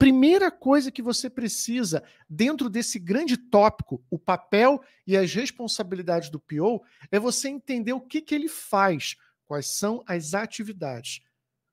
primeira coisa que você precisa, dentro desse grande tópico, o papel e as responsabilidades do PO, é você entender o que ele faz, quais são as atividades.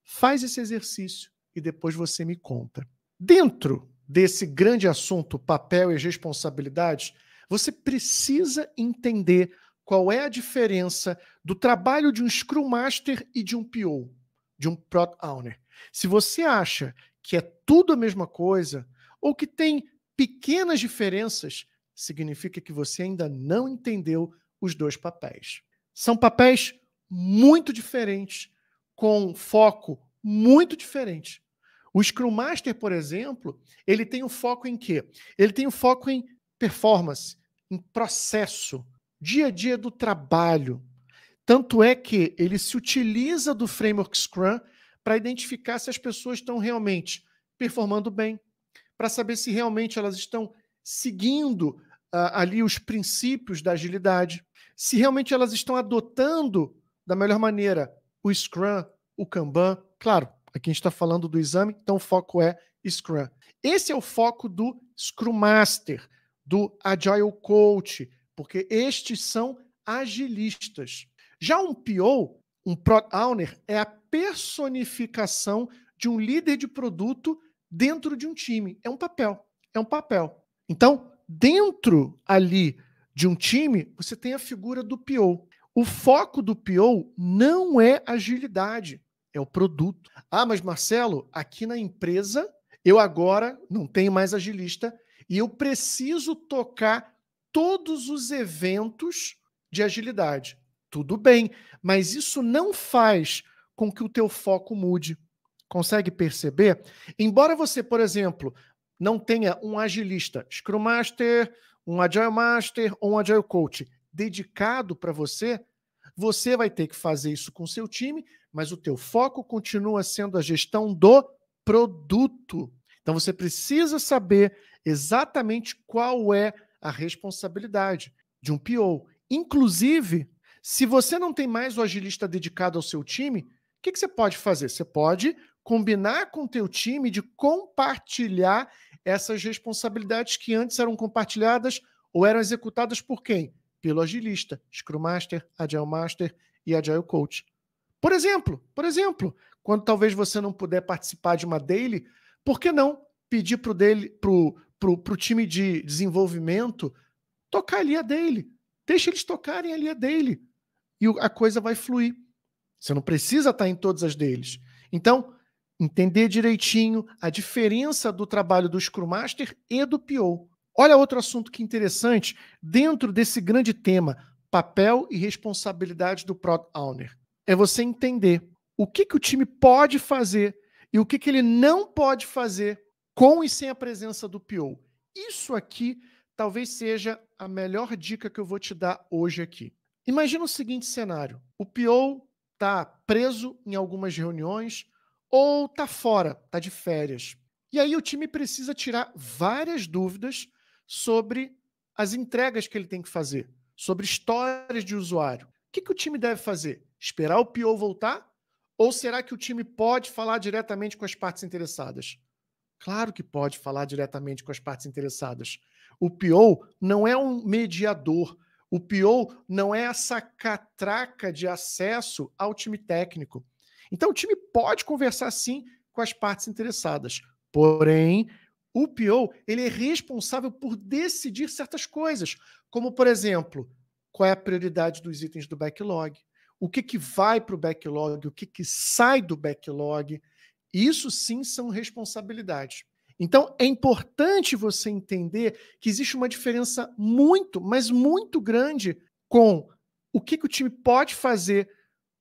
Faz esse exercício e depois você me conta. Dentro desse grande assunto, papel e as responsabilidades, você precisa entender qual é a diferença do trabalho de um Scrum Master e de um PO, de um Product Owner. Se você acha que é tudo a mesma coisa, ou que tem pequenas diferenças, significa que você ainda não entendeu os dois papéis. São papéis muito diferentes, com foco muito diferente. O Scrum Master, por exemplo, ele tem o foco em quê? Ele tem o foco em performance, em processo, dia a dia do trabalho. Tanto é que ele se utiliza do framework Scrum para identificar se as pessoas estão realmente performando bem, para saber se realmente elas estão seguindo ali os princípios da agilidade, se realmente elas estão adotando da melhor maneira o Scrum, o Kanban. Claro, aqui a gente está falando do exame, então o foco é Scrum. Esse é o foco do Scrum Master, do Agile Coach, porque estes são agilistas. Já um PO, um Product Owner, é a personificação de um líder de produto dentro de um time. É um papel. É um papel. Então, dentro ali de um time, você tem a figura do PO. O foco do PO não é agilidade, é o produto. Ah, mas Marcelo, aqui na empresa, eu agora não tenho mais agilista e eu preciso tocar todos os eventos de agilidade. Tudo bem, mas isso não faz com que o teu foco mude. Consegue perceber? Embora você, por exemplo, não tenha um agilista, Scrum Master, um Agile Master ou um Agile Coach dedicado para você, você vai ter que fazer isso com o seu time, mas o teu foco continua sendo a gestão do produto. Então você precisa saber exatamente qual é a responsabilidade de um PO. Inclusive, se você não tem mais o agilista dedicado ao seu time, o que você pode fazer? Você pode combinar com o teu time de compartilhar essas responsabilidades que antes eram compartilhadas ou eram executadas por quem? Pelo agilista, Scrum Master, Agile Master e Agile Coach. Por exemplo, quando talvez você não puder participar de uma daily, por que não pedir para o time de desenvolvimento tocar ali a daily? Deixa eles tocarem ali a daily e a coisa vai fluir. Você não precisa estar em todas as deles. Então, entender direitinho a diferença do trabalho do Scrum Master e do PO. Olha outro assunto que interessante dentro desse grande tema, papel e responsabilidade do Product Owner. É você entender o que o time pode fazer e o que ele não pode fazer com e sem a presença do PO. Isso aqui talvez seja a melhor dica que eu vou te dar hoje aqui. Imagina o seguinte cenário. O PO está preso em algumas reuniões ou está fora, está de férias. E aí o time precisa tirar várias dúvidas sobre as entregas que ele tem que fazer, sobre histórias de usuário. O que o time deve fazer? Esperar o PO voltar? Ou será que o time pode falar diretamente com as partes interessadas? Claro que pode falar diretamente com as partes interessadas. O PO não é um mediador. O PO não é essa catraca de acesso ao time técnico. Então, o time pode conversar, sim, com as partes interessadas. Porém, o PO ele é responsável por decidir certas coisas, como, por exemplo, qual é a prioridade dos itens do backlog, o que vai para o backlog, o que sai do backlog. Isso, sim, são responsabilidades. Então, é importante você entender que existe uma diferença muito, mas muito grande com o que o time pode fazer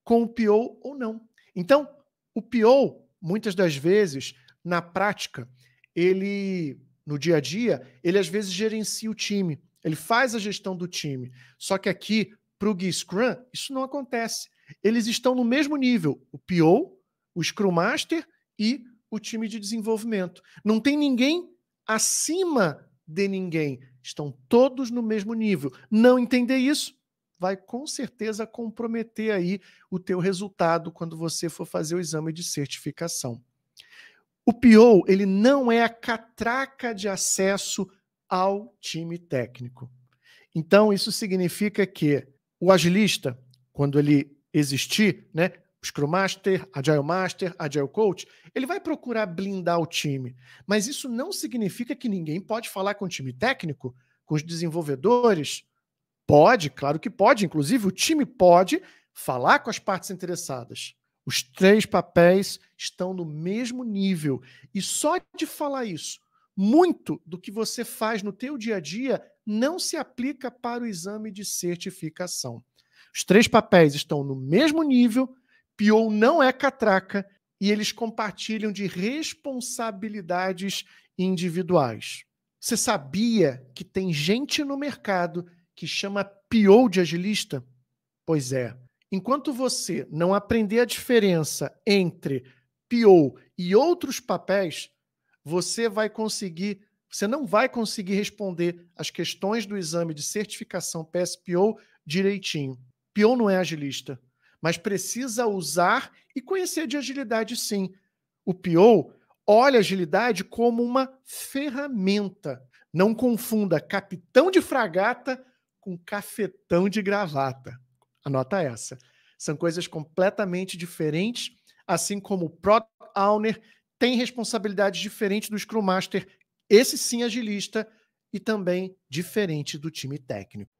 com o PO ou não. Então, o PO, muitas das vezes, na prática, ele, no dia a dia, ele às vezes gerencia o time, ele faz a gestão do time. Só que aqui, para o Gui Scrum, isso não acontece. Eles estão no mesmo nível, o PO, o Scrum Master e o time de desenvolvimento. Não tem ninguém acima de ninguém. Estão todos no mesmo nível. Não entender isso vai com certeza comprometer aí o teu resultado quando você for fazer o exame de certificação. O PO, ele não é a catraca de acesso ao time técnico. Então, isso significa que o agilista, quando ele existir, né, Scrum Master, Agile Master, Agile Coach, ele vai procurar blindar o time. Mas isso não significa que ninguém pode falar com o time técnico, com os desenvolvedores. Pode, claro que pode. Inclusive, o time pode falar com as partes interessadas. Os 3 papéis estão no mesmo nível. E só de falar isso, muito do que você faz no teu dia a dia não se aplica para o exame de certificação. Os 3 papéis estão no mesmo nível, PO não é catraca e eles compartilham de responsabilidades individuais. Você sabia que tem gente no mercado que chama PO de agilista? Pois é. Enquanto você não aprender a diferença entre PO e outros papéis, você não vai conseguir responder as questões do exame de certificação PSPO direitinho. PO não é agilista, mas precisa usar e conhecer de agilidade sim. O PO olha a agilidade como uma ferramenta. Não confunda capitão de fragata com cafetão de gravata. Anota essa. São coisas completamente diferentes, assim como o Product Owner tem responsabilidades diferentes do Scrum Master, esse sim agilista, e também diferente do time técnico.